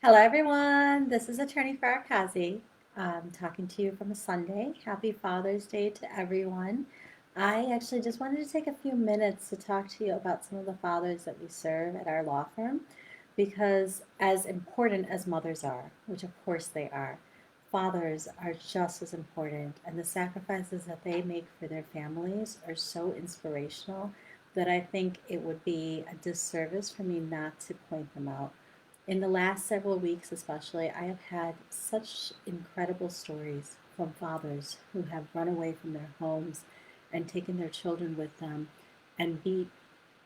Hello, everyone. This is Attorney Farrah talking to you from a Sunday. Happy Father's Day to everyone. I actually just wanted to take a few minutes to talk to you about some of the fathers that we serve at our law firm because, as important as mothers are, which of course they are, fathers are just as important, and the sacrifices that they make for their families are so inspirational that I think it would be a disservice for me not to point them out. In the last several weeks, especially, I have had such incredible stories from fathers who have run away from their homes and taken their children with them and beat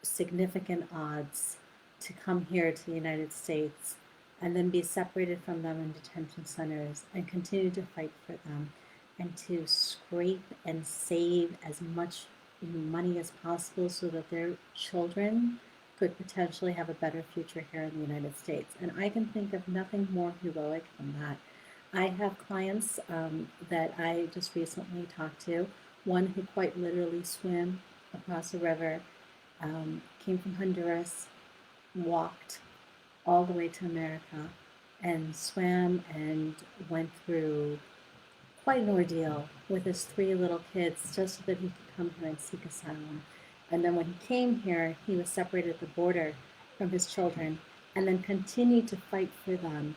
significant odds to come here to the United States and then be separated from them in detention centers and continue to fight for them and to scrape and save as much money as possible so that their children could potentially have a better future here in the United States. And I can think of nothing more heroic than that. I have clients that I just recently talked to, one who quite literally swam across a river, came from Honduras, walked all the way to America, and swam and went through quite an ordeal with his three little kids just so that he could come here and seek asylum. And then when he came here, he was separated at the border from his children and then continued to fight for them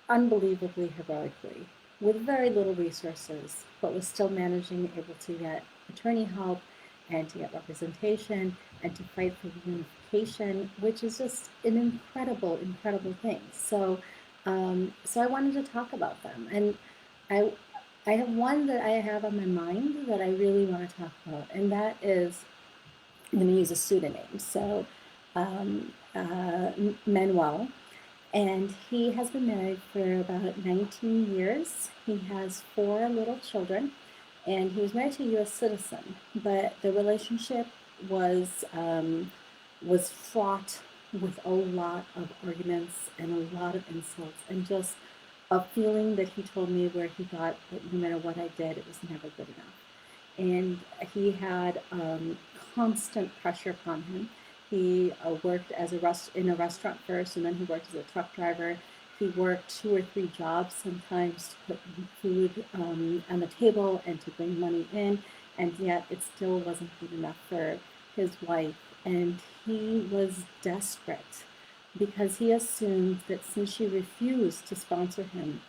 unbelievably heroically with very little resources, but was still managing able to get attorney help and to get representation and to fight for unification, which is just an incredible, incredible thing. So I wanted to talk about them, and I I have one that I have on my mind that I really want to talk about, and that is I'm going to use a pseudonym. So Manuel, and he has been married for about 19 years. He has four little children, and he was married to a U.S. citizen, but the relationship was was fraught with a lot of arguments and a lot of insults, and just a feeling that he told me where he thought that no matter what I did, it was never good enough. And he had constant pressure upon him. He worked as in a restaurant first, and then he worked as a truck driver. He worked two or three jobs sometimes to put food on the table and to bring money in, and yet it still wasn't good enough for his wife. And he was desperate because he assumed that since she refused to sponsor him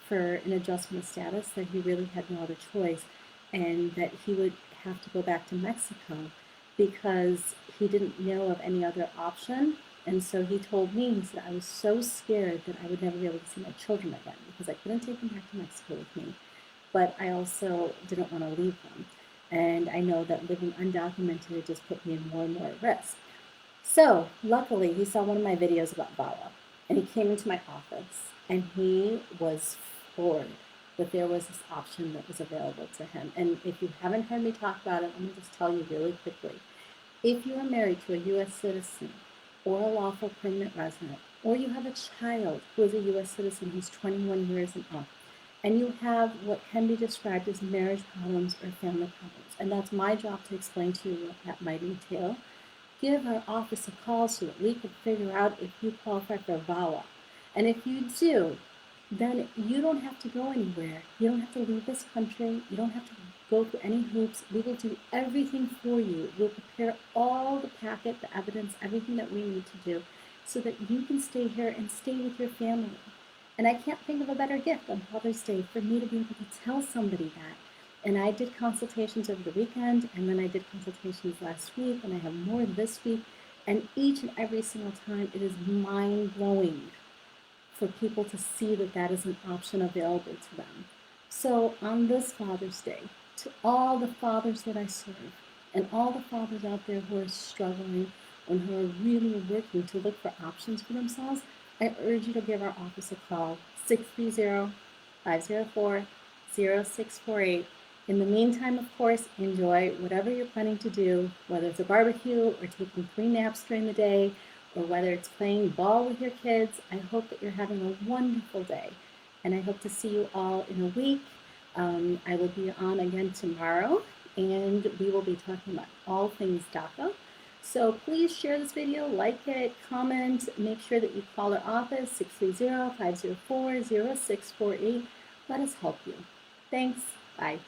for an adjustment of status, that he really had no other choice and that he would have to go back to Mexico because he didn't know of any other option. And so he told me, he said, I was so scared that I would never be able to see my children again because I couldn't take them back to Mexico with me. But I also didn't want to leave them. And I know that living undocumented just put me in more and more at risk. So luckily, he saw one of my videos about Farrah, and he came into my office, and he was floored that there was this option that was available to him. And if you haven't heard me talk about it, let me just tell you really quickly. If you are married to a U.S. citizen or a lawful permanent resident, or you have a child who is a U.S. citizen who's 21 years and up, and you have what can be described as marriage problems or family problems, and that's my job to explain to you what that might entail, give our office a call so that we can figure out if you qualify for VAWA. And if you do, then you don't have to go anywhere. You don't have to leave this country. You don't have to go through any hoops. We will do everything for you. We'll prepare all the packet, the evidence, everything that we need to do so that you can stay here and stay with your family. And I can't think of a better gift on Father's Day for me to be able to tell somebody that. And I did consultations over the weekend, and then I did consultations last week, and I have more this week. And each and every single time, it is mind-blowing for people to see that that is an option available to them. So on this Father's Day, to all the fathers that I serve, and all the fathers out there who are struggling and who are really working to look for options for themselves, I urge you to give our office a call, 630-504-0648. In the meantime, of course, enjoy whatever you're planning to do, whether it's a barbecue or taking 3 naps during the day, or whether it's playing ball with your kids. I hope that you're having a wonderful day, and I hope to see you all in a week. I will be on again tomorrow, and we will be talking about all things DACA. So please share this video, like it, comment, make sure that you call our office, 630-504-0648. Let us help you. Thanks. Bye.